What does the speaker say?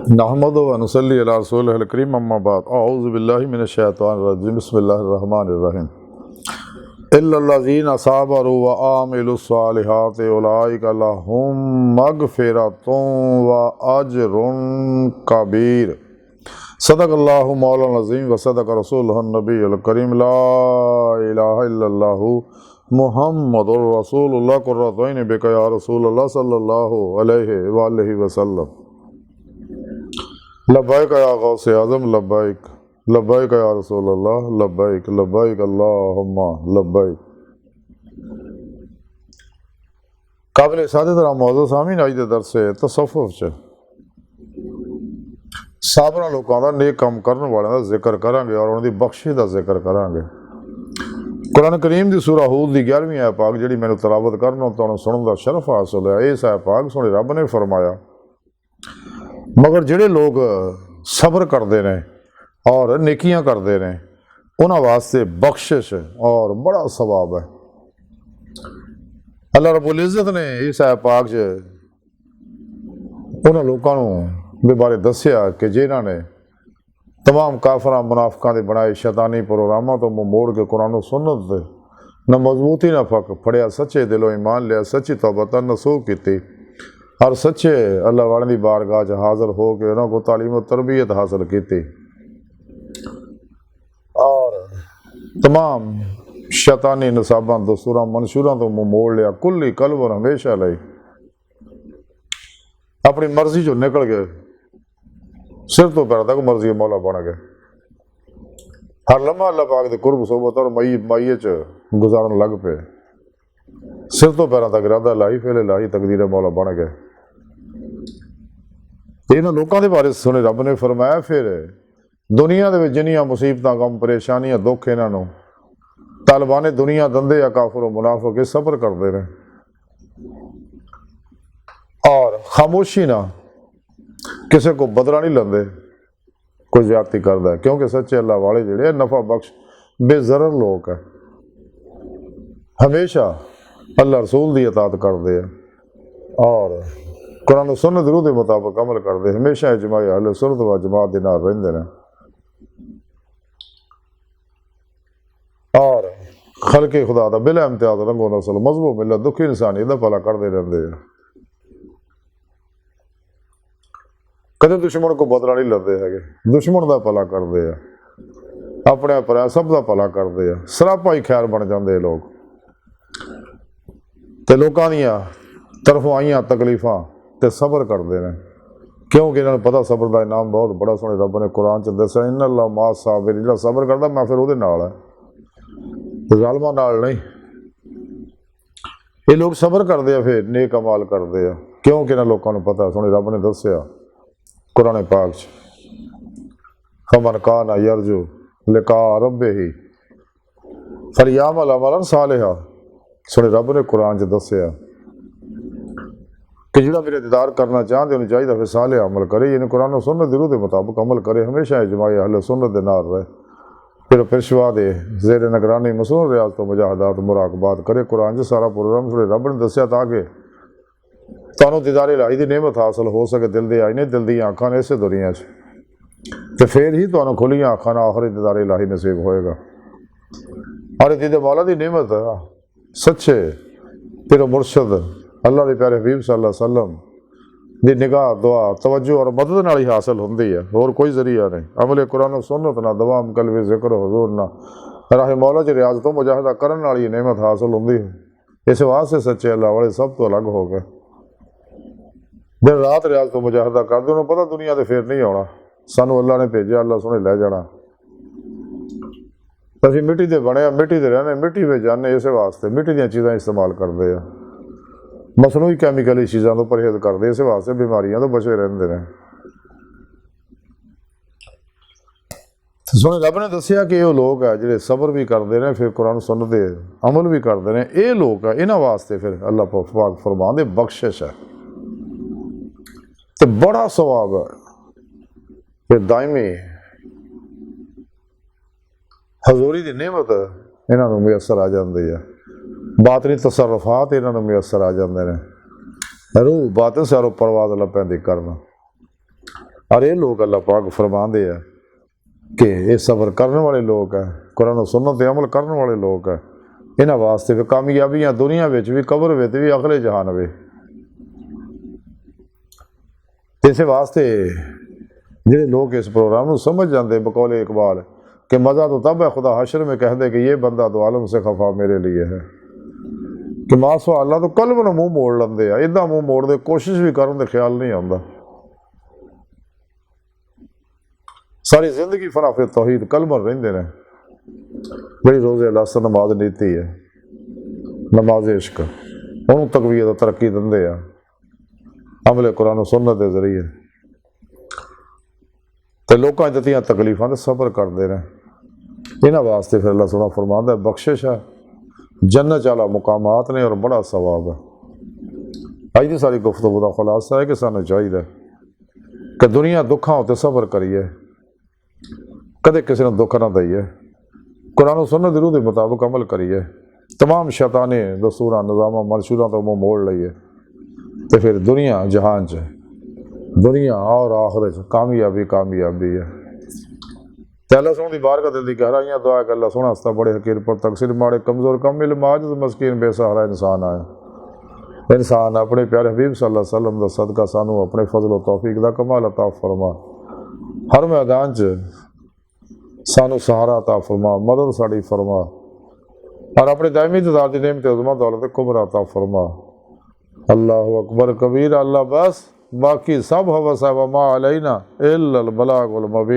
नहमदु व नुसल्ली अला रसूलिहिल करीम अम्मा बाद अऊज़ु बिल्लाहि मिनश शैतानिर रजीम बिस्मिल्लाहिर रहमानिर रहीम इल्लल्लज़ीना साबरू व आमिलुस सालिहाति उलाइका लहुम मगफ़िरतुन व अजरुन कबीर सदक़ल्लाहु मौलाना अज़ीम व सदक़ रसूलुहुन नबियुल करीम ला इलाहा इल्लल्लाहु मुहम्मदुर रसूलुल्लाह कुर्रतु ऐनि बिका या रसूलल्लाह सल्लल्लाहु अलैहि व आलिहि वसल्लम लब्बैक या गौसे आज़म लब्बैक लब्बैक या रसूल अल्लाह लब्बैक लब्बैक अल्लाहुम्मा लब्बैक। काबिल सादत मौजू सामीन अज के दरसे तसव्वुफ च साबरा लोगों का नेक काम करने वालों का जिक्र करांगे और उनकी बख्शिश का जिक्र करांगे। कुरान करीम की सूरा हूद की 11वीं आयत पाक जी मैंने तलावत करना तो सुनने का शरफ हासिल है। इस आयत पाक सुने रब ने फरमाया मगर जिहड़े लोग सब्र करते हैं और नेकियां करते हैं उन्होंने वास्ते बख्शिश और बड़ा सवाब है। अल्लाह रब्बुल इज़्ज़त ने इस आयत पाक च उन्होंने लोगों के बारे दसिया कि जिन्हों ने तमाम काफरा मुनाफिकां दे बनाए शैतानी प्रोग्रामों तो मुँह मोड़ के कुरान सुन्नत न मजबूती न फड़िया, सच्चे दिलों ईमान लिया, सच्ची तौबा नसूख की और सच्चे अल्लाह वाले की बारगाह च हाजिर हो के उन्होंने को तालीम और तरबियत हासिल की और तमाम शैतानी नसाबा दस्तूर मंशूर तो मुँह मोड़ लिया। कुल्ली कलबर हमेशा लाई अपनी मर्जी चो निकल गए, सिर तो पैर तक मर्जी मौला बन गए। हर लम्हा अल्लाह पाक दे कुर्ब सोबत और माइये च गुजारन लग पे, सिर तो पैर तक इरादा लाई फेले लाई तकदीर मौला बन गए। इन्होंने लोगों के बारे सुने रब ने फरमाया फिर दुनिया के जिन्नियां मुसीबत गम परेशानियां दुख इन्हों तालिबान दुनिया दंदे या काफर मुनाफिक सब्र करते रहे और खामोशी ना किसी को बदला नहीं लेंदे, कोई ज्यादती करता है क्योंकि सच्चे अल्लाह वाले जिहड़े नफा बख्श बेजरर लोग है, हमेशा अल्लाह रसूल की इताअत करते हैं और कुरान सुन्नत रूह के मुताबिक अमल करते, हमेशा इजमा अहले सुन्नत व जमात के नाल रहिंदे ने और खलके खुदा का बिला इम्तियाज रंगो नस्ल मजहब मिलत दुखी इंसानियत का भला करते रहते हैं। कदे दुश्मन को बदला नहीं लेते है, दुश्मन का भला करते हैं, अपने पर सब का भला करते हैं, सरापा ही खैर बन जाते लोग तो लोगों दियाँ तरफों आईयां तकलीफां ते सब्र करते हैं क्योंकि इन्होंने पता सब्र का इनाम बहुत बड़ा। सोने रब ने कुरान च दसा इन्ना अल्लाह मा साबिर, जिहड़ा सब्र करता मैं फिर वो नाल है, ज़ालिमां नाल नहीं। ये लोग सब्र करते हैं फिर नेक अमाल करते हैं क्योंकि इन्होंने लोगों को पता। सोने रब ने दसिया कुरान पाक च फमन कान यरजू लिका रब्बिही फलयअमल अमलन सालिहा। सोने रब ने कुरान च दसिया कि जिहड़ा मेरे दीदार करना चाहते उन्हें चाहिए फिर साले अमल करे, यानी कुरान सुन्नत रूह के मुताबिक अमल करे, हमेशा इजमा अहले सुन्नत दे नाल रहे, फिर पेशवा दे जेर निगरानी मसनून रियाज तो मुजाहदात मुराकबात करे। कुरान च सारा प्रोग्राम सुने रब ने दसिया ताकि तुहानूं दीदार इलाही की नेमत हासिल हो सके। दिल दे आई ने दिल दी आँखां ने इसे दुनिया च तो फिर ही तुहानूं खुलियां आँखां नाल आखिरी दीदार इलाही नसीब होएगा और दीदे मौला की नेमत सच्चे फिर मुर्शद अल्लाह के प्यारे हबीब सल्लल्लाहु अलैहि वसल्लम की निगाह दुआ तवज्जो और मदद नाल ही हासिल होंदी है, होर कोई जरिया नहीं। अमले कुरान सुन्नत ना दवाम कलवे जिक्र हुजूर ना राह मौला च रियाज तो मुजाहिदा करन वाली ये नेमत हासिल होंदी है। इस वास्ते सच्चे अल्लाह वाले सब तो अलग हो गए, दिन रात रियाज तो मुजाहिदा करते, उन्होंने पता दुनिया से फिर नहीं आना, सानू अल्लाह ने भेजा, अल्लाह सोने लै जाना, असीं मिट्टी के बने मिट्टी से रहने मिट्टी में जाने, इस वास्ते मिट्टी दी चीज़ां इस्तेमाल करते हैं, मसनूई कैमिकल चीज़ों तो परहेज करते, इस वास्ते बीमारियों तो बचे रहते हैं। सुने रब ने दसिया कि वो लोग है जो सब्र भी करते हैं फिर कुरान सुनते अमल भी करते हैं, ये लोग है इन्होंने वास्ते फिर अल्लाह पाक फरमांदे बख्शिश है तो बड़ा सवाब है, फिर दायमी हजूरी की नेमत इन्हों मुयसर आ जाती है, बातनी तसरफात इन्हों मुयसर आ जाते हैं, रूह बातिन सारों परवाज लपैंदी करना और ये लोग अल्लाह पाक फरमाते हैं कि ये सब्र करने वाले लोग है, कुरान और सुन्नत ते अमल करने वाले लोग है, इन्हां वास्ते भी कामयाबियां दुनिया विच भी कबर विच भी अगले जहान वे। इस वास्ते ਜਿਹੜੇ लोग इस प्रोग्राम को समझ जाते बकौल इकबाल कि मज़ा तो तब है खुदा हशर में कह दे कि ये बंदा तो आलम से खफा मेरे लिए है, कि मासवा अल्लाह तो कल्ब ਨੂੰ मूँह मोड़ लेंदे आ, इदा मूँह मोड़ते कोशिश भी करन ते ख्याल नहीं आता। सारी जिंदगी फना फिर तौहीद कलमर रहिंदे ने, बड़ी रोज़े लस नमाज नीति है, नमाज इश्क उन्होंने तकवीत तरक्की दिंदे आ अमले कुरान सुन्नत के जरिए, तो लोगों दित्तियां तकलीफां ते सब्र करते हैं। इन्हां वास्ते फिर अल्लाह सोहना फरमांदा है बख्शिश है, जन्नत वाला मुकामात ने और बड़ा सवाब है। अज की सारी गुफ्तगू का खुलासा है कि सानू चाहिए कि दुनिया दुखों उत्ते सब्र करिए, कदे किसी ने दुख ना दईए, कुरान सुन्नत दी रूह के मुताबिक अमल करिए, तमाम शैतानी दस्तूरां निज़ामां मंशूरां तो मुँह मोड़ लईए, तो फिर दुनिया जहान च दुनिया और आखिरत कामयाबी कामयाबी है। तो अल्लाह सोहने दी बारगाह दिल दी गहराइयां दुआ कर अल्लाह सोहना हस्ता बड़े हकीर पर तकसीर माड़े कमज़ोर कम इल्म आजिज़ मस्कीन बेसहारा इंसान आए। इंसान अपने प्यारे हबीब सल्लल्लाहु अलैहि वसल्लम दा सदका सानू अपने फजल व तौफीक दा कमाल अता फरमा, हर मैदान च सानू सहारा अता फरमा, मदद साड़ी फरमा, और अपने दायमी ददार दी नेमत उज़मा दौलत कुबरा अता फरमा। अल्लाहु अकबर कबीर, अल्लाह बस बाकी सब हवस है, वमा अलैना इल्लल बलागुल मुबीन।